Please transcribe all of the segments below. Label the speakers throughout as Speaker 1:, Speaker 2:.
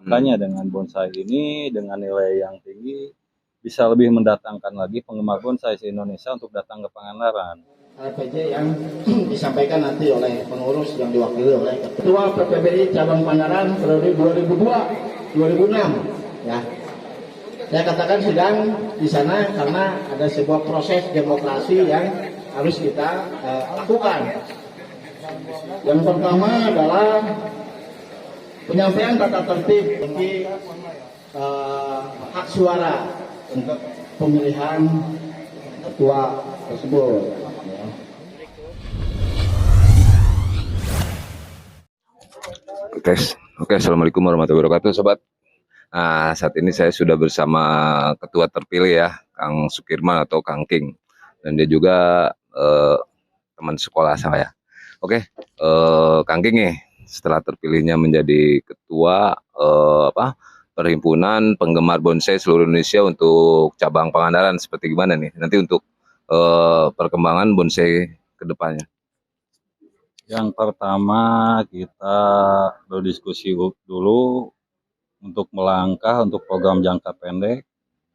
Speaker 1: Makanya dengan bonsai ini dengan nilai yang tinggi bisa lebih mendatangkan lagi penggemar bonsai se Indonesia untuk datang ke Pangandaran.
Speaker 2: PJ yang disampaikan nanti oleh pengurus yang diwakili oleh Ketua PPBI Cabang Pangandaran periode 2002-2006 ya. Saya katakan sedang di sana karena ada sebuah proses demokrasi yang harus kita lakukan. Yang pertama adalah penyampaian tata tertib bagi hak suara untuk pemilihan ketua tersebut.
Speaker 3: Oke, assalamualaikum warahmatullahi wabarakatuh, sobat. Nah, saat ini saya sudah bersama ketua terpilih ya, Kang Sukirman atau Kang King, dan dia juga teman sekolah saya. Oke, Kang King nih, setelah terpilihnya menjadi ketua Perhimpunan Penggemar Bonsai Seluruh Indonesia untuk cabang Pangandaran, seperti gimana nih nanti untuk perkembangan bonsai ke depannya?
Speaker 1: Yang pertama kita berdiskusi dulu untuk melangkah untuk program jangka pendek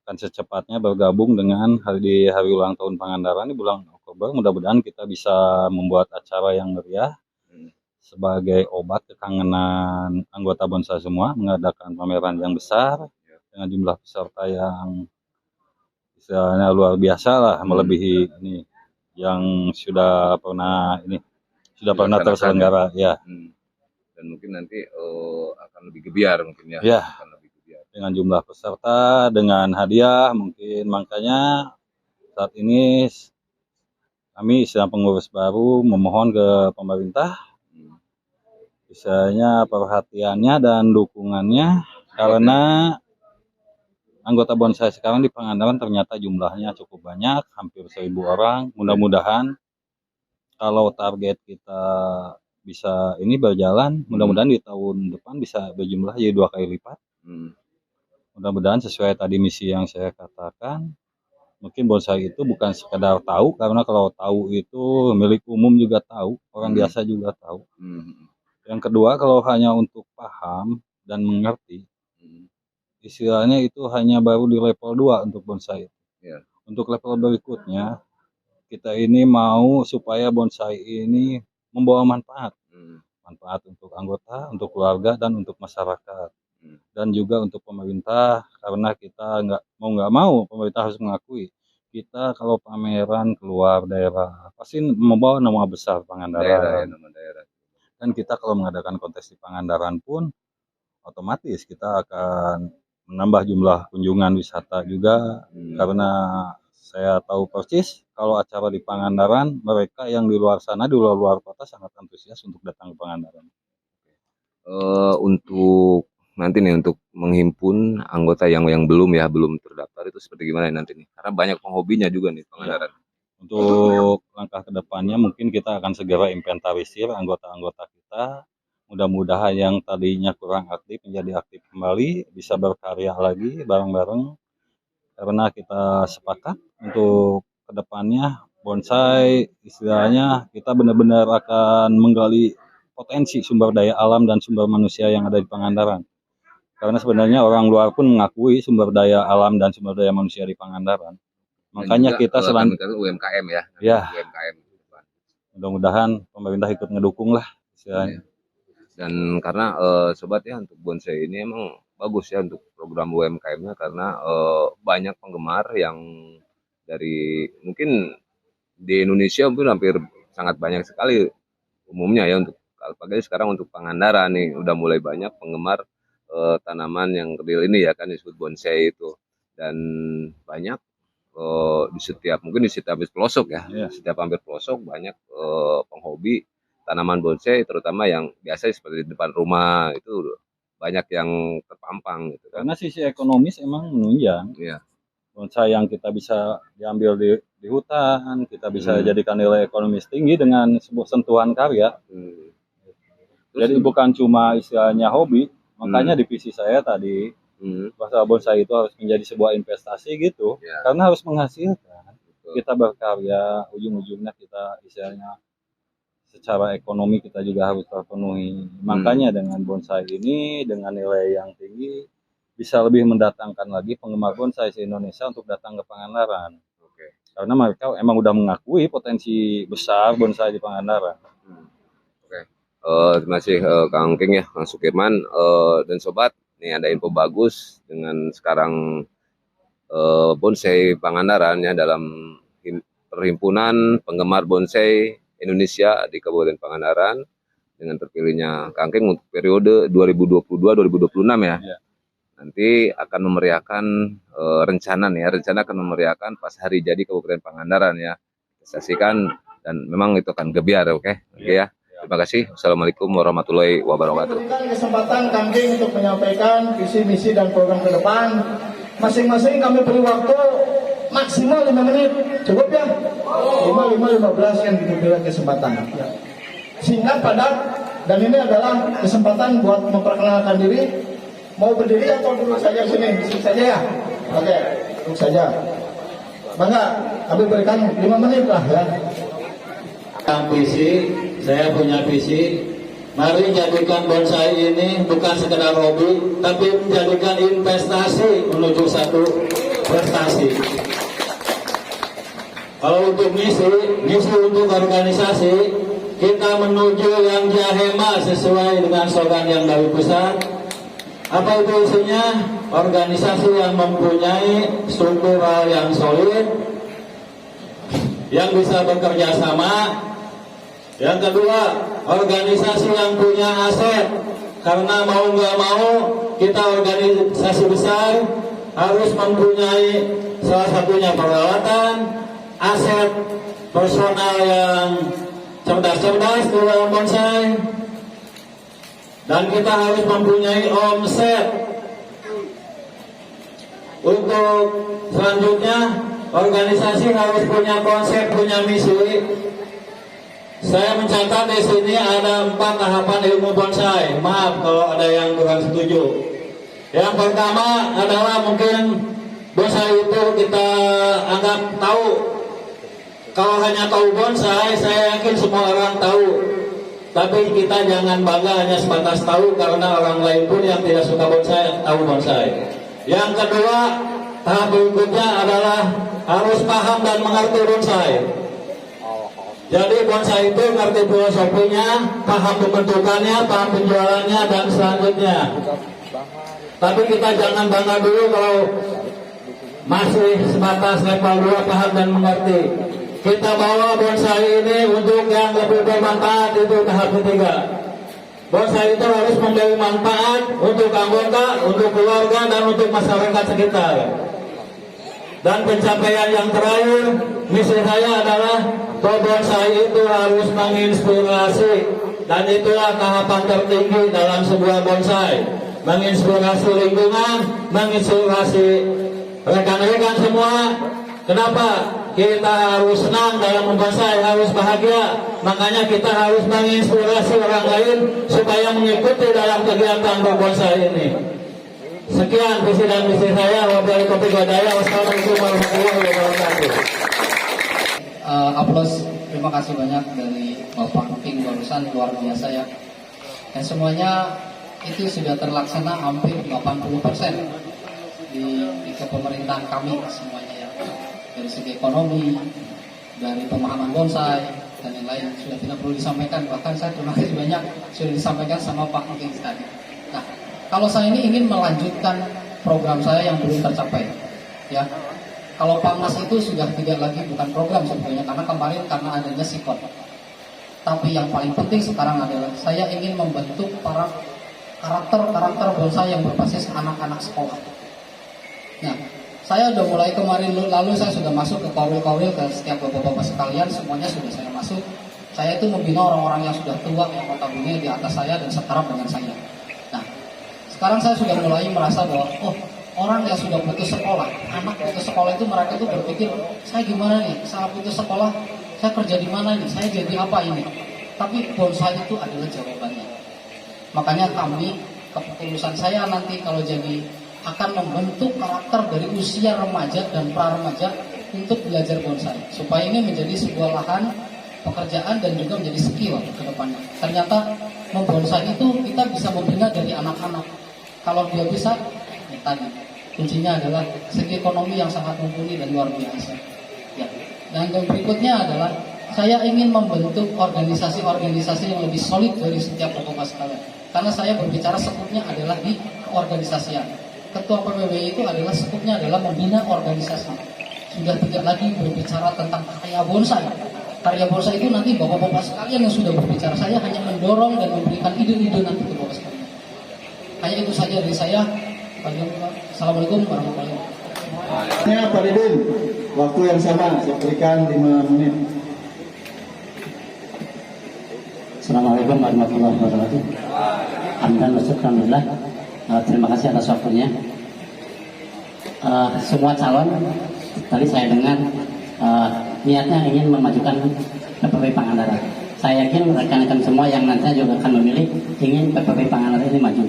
Speaker 1: akan secepatnya bergabung dengan di hari ulang tahun Pangandaran di bulan Oktober. Mudah-mudahan kita bisa membuat acara yang meriah sebagai obat kekangenan anggota bonsai semua, mengadakan pameran yang besar dengan jumlah peserta yang istilahnya luar biasa lah, melebihi ini yang sudah pernah terselenggara ya.
Speaker 3: Dan mungkin nanti akan lebih gebiar mungkin ya. Akan lebih gebiar.
Speaker 1: Dengan jumlah peserta, dengan hadiah mungkin. Makanya saat ini kami sedang pengurus baru memohon ke pemerintah misalnya perhatiannya dan dukungannya, karena anggota bonsai sekarang di Pangandaran ternyata jumlahnya cukup banyak, hampir 1.000 orang. Mudah-mudahan kalau target kita bisa ini berjalan, mudah-mudahan di tahun depan bisa berjumlah jadi 2 kali lipat. Mudah-mudahan sesuai tadi misi yang saya katakan. Mungkin bonsai itu bukan sekedar tahu, karena kalau tahu itu milik umum juga tahu, orang biasa juga tahu. Yang kedua, kalau hanya untuk paham dan mengerti, istilahnya itu hanya baru di level 2 untuk bonsai. Untuk level berikutnya, kita ini mau supaya bonsai ini membawa manfaat. Manfaat untuk anggota, untuk keluarga, dan untuk masyarakat. Dan juga untuk pemerintah, karena kita nggak mau pemerintah harus mengakui kita kalau pameran keluar daerah pasti membawa nama besar Pangandaran. Dan kita kalau mengadakan kontes di Pangandaran pun otomatis kita akan menambah jumlah kunjungan wisata juga, karena saya tahu persis kalau acara di Pangandaran mereka yang di luar sana, di luar kota sangat antusias untuk datang ke Pangandaran.
Speaker 3: Untuk nanti nih untuk menghimpun anggota yang belum terdaftar itu seperti gimana nanti nih, karena banyak penghobinya juga nih Pangandaran.
Speaker 1: Untuk langkah kedepannya mungkin kita akan segera inventarisir anggota-anggota kita. Mudah-mudahan yang tadinya kurang aktif menjadi aktif kembali, bisa berkarya lagi bareng-bareng. Karena kita sepakat untuk kedepannya bonsai istilahnya kita benar-benar akan menggali potensi sumber daya alam dan sumber manusia yang ada di Pangandaran. Karena sebenarnya orang luar pun mengakui sumber daya alam dan sumber daya manusia di Pangandaran. Makanya kita
Speaker 3: selanjutnya UMKM ya. UMKM.
Speaker 1: Mudah-mudahan pemerintah ikut ngedukung lah istilahnya.
Speaker 3: Dan karena sobat ya, untuk bonsai ini emang bagus ya untuk program UMKM-nya, karena banyak penggemar yang dari mungkin di Indonesia mungkin hampir sangat banyak sekali umumnya ya, untuk apalagi sekarang untuk Pangandaran nih udah mulai banyak penggemar tanaman yang kecil ini ya kan, disebut bonsai itu. Dan banyak di setiap pelosok ya, setiap hampir pelosok banyak penghobi tanaman bonsai, terutama yang biasa seperti di depan rumah itu banyak yang terpampang gitu kan.
Speaker 1: Karena sisi ekonomis emang menunjang. Bonsai yang kita bisa diambil di hutan, kita bisa jadikan nilai ekonomis tinggi dengan sebuah sentuhan karya. Jadi bukan cuma istilahnya hobi, makanya di visi saya tadi bahwa bonsai itu harus menjadi sebuah investasi gitu, karena harus menghasilkan. Kita berkarya, ujung-ujungnya kita istilahnya secara ekonomi kita juga harus terpenuhi. Makanya dengan bonsai ini dengan nilai yang tinggi bisa lebih mendatangkan lagi penggemar bonsai se Indonesia untuk datang ke Pangandaran.
Speaker 3: Oke.
Speaker 1: Karena mereka emang udah mengakui potensi besar bonsai di Pangandaran.
Speaker 3: Oke. Terima kasih Kang King ya, Kang Sukirman dan sobat. Nih ada info bagus dengan sekarang bonsai Pangandaran ya dalam perhimpunan penggemar bonsai Indonesia di Kabupaten Pangandaran dengan terpilihnya Kang King untuk periode 2022-2026 ya.
Speaker 1: Ya.
Speaker 3: Nanti akan memeriahkan rencana akan memeriahkan pas hari jadi Kabupaten Pangandaran ya. Saksikan dan memang itu akan gebiar, oke ya. Terima kasih. Assalamualaikum warahmatullahi wabarakatuh.
Speaker 2: Berikan kesempatan kami untuk menyampaikan visi misi dan program ke depan. Masing-masing kami beri waktu maksimal 5 menit. Cukup ya? 5-15 yang diberikan kesempatan. Ya. Singkat, padat, dan ini adalah kesempatan buat memperkenalkan diri. Mau berdiri atau duduk saja sini? Duduk saja ya? Oke, duduk saja. Bangga, kami berikan 5 menit lah ya.
Speaker 4: Visi, saya punya visi. Mari jadikan bonsai ini bukan sekedar hobi, tapi menjadikan investasi menuju satu prestasi. Kalau untuk misi untuk organisasi, kita menuju yang Jahema sesuai dengan slogan yang dari pusat. Apa itu isinya? Organisasi yang mempunyai struktural yang solid, yang bisa bekerja sama. Yang kedua, organisasi yang punya aset. Karena mau nggak mau, kita organisasi besar harus mempunyai salah satunya peralatan, aset, personal yang cerdas-cerdas di dalam bonsai. Dan kita harus mempunyai omset. Untuk selanjutnya, organisasi harus punya konsep, punya misi. Saya mencatat di sini ada 4 tahapan ilmu bonsai. Maaf kalau ada yang kurang setuju. Yang pertama adalah mungkin bonsai itu kita anggap tahu. Kalau hanya tahu bonsai, saya yakin semua orang tahu. Tapi kita jangan bangga hanya sebatas tahu, karena orang lain pun yang tidak suka bonsai tahu bonsai. Yang kedua, tahap berikutnya adalah harus paham dan mengerti bonsai. Jadi bonsai itu ngerti filosofinya, paham pembentukannya, paham penjualannya, dan selanjutnya. Tapi kita jangan bangga dulu kalau masih sebatas level 2 paham dan mengerti. Kita bawa bonsai ini untuk yang lebih bermanfaat, itu tahap ketiga. Bonsai itu harus memberi manfaat untuk anggota, untuk keluarga, dan untuk masyarakat sekitar. Dan pencapaian yang terakhir, misi saya adalah bonsai itu harus menginspirasi, dan itulah tahapan tertinggi dalam sebuah bonsai. Menginspirasi lingkungan, menginspirasi rekan-rekan semua. Kenapa? Kita harus senang dalam membonsai, harus bahagia. Makanya kita harus menginspirasi orang lain supaya mengikuti dalam kegiatan berbonsai ini. Sekian visi dan misi saya. Wassalamualaikum warahmatullahi wabarakatuh.
Speaker 5: Aplaus, terima kasih banyak dari Bapak King barusan, luar biasa ya. Dan semuanya itu sudah terlaksana hampir 80% di kepemerintahan kami semuanya ya. Dari segi ekonomi, dari pemahaman bonsai dan yang lain sudah tidak perlu disampaikan. Bahkan saya terima kasih banyak sudah disampaikan sama Pak King tadi. Nah, kalau saya ini ingin melanjutkan program saya yang belum tercapai, ya. Kalau PAMNAS itu sudah tidak lagi bukan program sebetulnya, karena kemarin karena adanya sikot. Tapi yang paling penting sekarang adalah saya ingin membentuk para karakter bonsai yang berbasis anak-anak sekolah. Nah, saya sudah mulai kemarin lalu saya sudah masuk ke kauril-kauril ke setiap bapak-bapak sekalian, semuanya sudah saya masuk. Saya itu membina orang-orang yang sudah tua yang notabene di atas saya dan sekarang dengan saya. Nah, sekarang saya sudah mulai merasa bahwa orang yang sudah putus sekolah, anak putus sekolah itu mereka tuh berpikir, saya gimana nih, saya putus sekolah, saya kerja di mana nih, saya jadi apa ini? Tapi bonsai itu adalah jawabannya. Makanya kami, keputusan saya nanti kalau jadi akan membentuk karakter dari usia remaja dan pra-remaja untuk belajar bonsai. Supaya ini menjadi sebuah lahan pekerjaan dan juga menjadi skill ke depannya. Ternyata membonsai itu kita bisa membina dari anak-anak. Kalau dia bisa, ya tadi kuncinya adalah segi ekonomi yang sangat mumpuni dan luar biasa. Ya. Dan yang berikutnya adalah saya ingin membentuk organisasi-organisasi yang lebih solid dari setiap Bapak sekalian. Karena saya berbicara sekupnya adalah di organisasian. Ketua PBBI itu adalah sekupnya adalah membina organisasi. Sudah tidak lagi berbicara tentang karya bonsai. Karya bonsai itu nanti Bapak-Bapak sekalian yang sudah berbicara. Saya hanya mendorong dan memberikan ide-ide nanti ke Bapak sekalian. Hanya itu saja dari saya. Assalamualaikum warahmatullahi wabarakatuh.
Speaker 2: Pak Didin, waktu yang sama saya berikan 5 menit.
Speaker 6: Assalamualaikum warahmatullahi wabarakatuh. Hamdan wa syukranillah. Terima kasih atas waktunya. Semua calon tadi saya dengar niatnya ingin memajukan PPP Pangandaran. Saya yakin rekan-rekan semua yang nantinya juga akan memilih ingin PPP Pangandaran ini maju.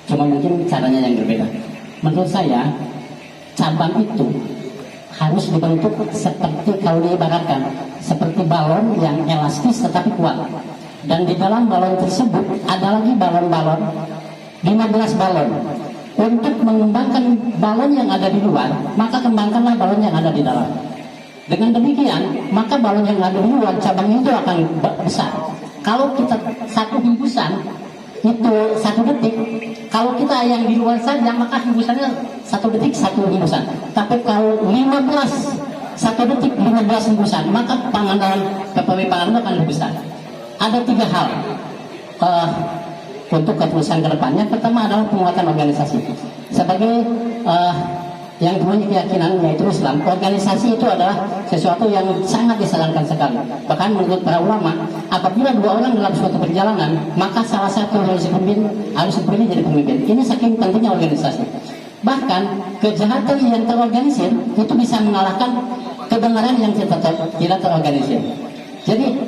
Speaker 6: Cuma mungkin caranya yang berbeda. Menurut saya cabang itu harus dibentuk seperti kalau diibaratkan seperti balon yang elastis tetapi kuat. Dan di dalam balon tersebut ada lagi balon-balon 15 balon. Untuk mengembangkan balon yang ada di luar, maka kembangkanlah balon yang ada di dalam. Dengan demikian, maka balon yang ada di luar cabang itu akan besar. Kalau kita satu hembusan itu 1 detik, kalau kita yang di luar saja maka hembusannya 1 detik 1 hembusan. Tapi kalau 15 1 detik 15 hembusan, maka Pangandaran PPP Pangandaran akan lebih besar. Ada 3 hal untuk keputusan kedepannya. Pertama adalah penguatan organisasi. Sebagai yang punya keyakinan yaitu Islam, organisasi itu adalah sesuatu yang sangat disarankan sekali. Bahkan menurut para ulama, apabila 2 orang dalam suatu perjalanan, maka salah satu harus dipilih jadi pemimpin. Ini saking pentingnya organisasi. Bahkan kejahatan yang terorganisir itu bisa mengalahkan kebenaran yang tidak terorganisir. Jadi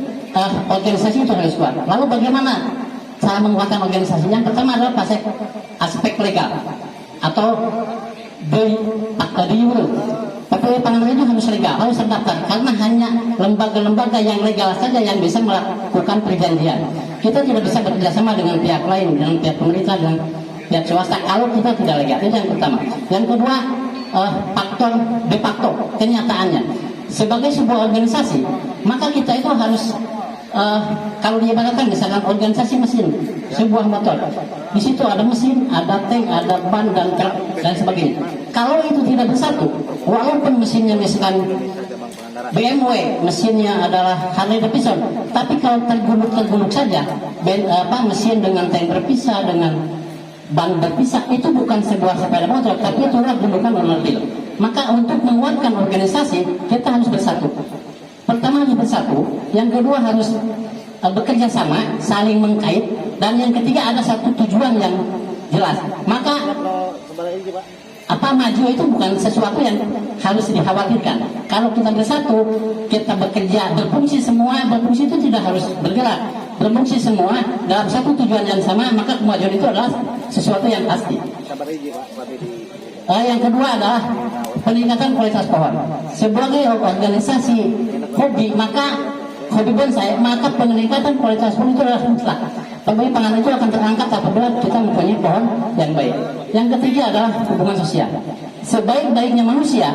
Speaker 6: organisasi itu harus kuat. Lalu bagaimana cara menguatkan organisasi? Yang pertama adalah aspek legal atau PPP Pangandaran itu harus legal, harus terdaftar. Karena hanya lembaga-lembaga yang legal saja yang bisa melakukan perjanjian. Kita tidak bisa bekerjasama dengan pihak lain, dengan pihak pemerintah, dengan pihak swasta kalau kita tidak legal. Itu yang pertama. Yang kedua, faktor de facto, kenyataannya. Sebagai sebuah organisasi, maka kita itu harus kalau diibaratkan misalkan organisasi mesin sebuah motor, di situ ada mesin, ada tank, ada ban dan sebagainya. Kalau itu tidak bersatu, walaupun mesinnya misalkan BMW, mesinnya adalah Harley Davidson, tapi kalau tergulung saja, mesin dengan tank berpisah, dengan ban berpisah, itu bukan sebuah sepeda motor, tapi itu adalah gundukan mobil. Maka untuk menguatkan organisasi kita harus bersatu. Pertama harus bersatu, yang kedua harus bekerja sama, saling mengkait, dan yang ketiga ada satu tujuan yang jelas. Maka maju itu bukan sesuatu yang harus dikhawatirkan. Kalau kita bersatu, kita bekerja, berfungsi semua, berfungsi itu tidak harus bergerak, berfungsi semua dalam satu tujuan yang sama, maka kemajuan itu adalah sesuatu yang pasti. Yang kedua adalah peningkatan kualitas pohon. Sebagai organisasi hobi, maka hobi bonsai, maka peningkatan kualitas pohon itu adalah mutlak. PBBI Pangandaran itu akan terangkat apabila kita mempunyai pohon yang baik. Yang ketiga adalah hubungan sosial. Sebaik-baiknya manusia,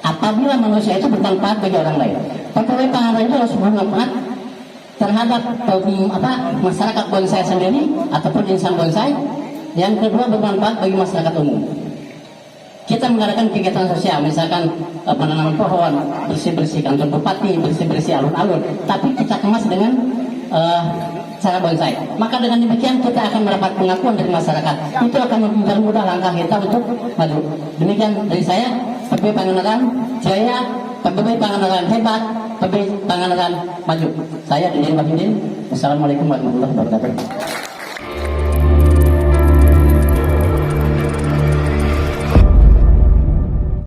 Speaker 6: apabila manusia itu bermanfaat bagi orang lain. PBBI Pangandaran itu harus bermanfaat terhadap masyarakat bonsai sendiri ataupun insan bonsai. Yang kedua bermanfaat bagi masyarakat umum. Kita mengadakan kegiatan sosial, misalkan penanaman pohon, bersih-bersih kantor bupati, bersih-bersih alun-alun, tapi kita kemas dengan cara bonsai. Maka dengan demikian kita akan mendapat pengakuan dari masyarakat. Itu akan mempermudah langkah kita untuk maju. Demikian dari saya, PPP Pangandaran jaya, PPP Pangandaran hebat, PPP Pangandaran maju. Saya Didin Wahidin. Wassalamualaikum warahmatullahi wabarakatuh.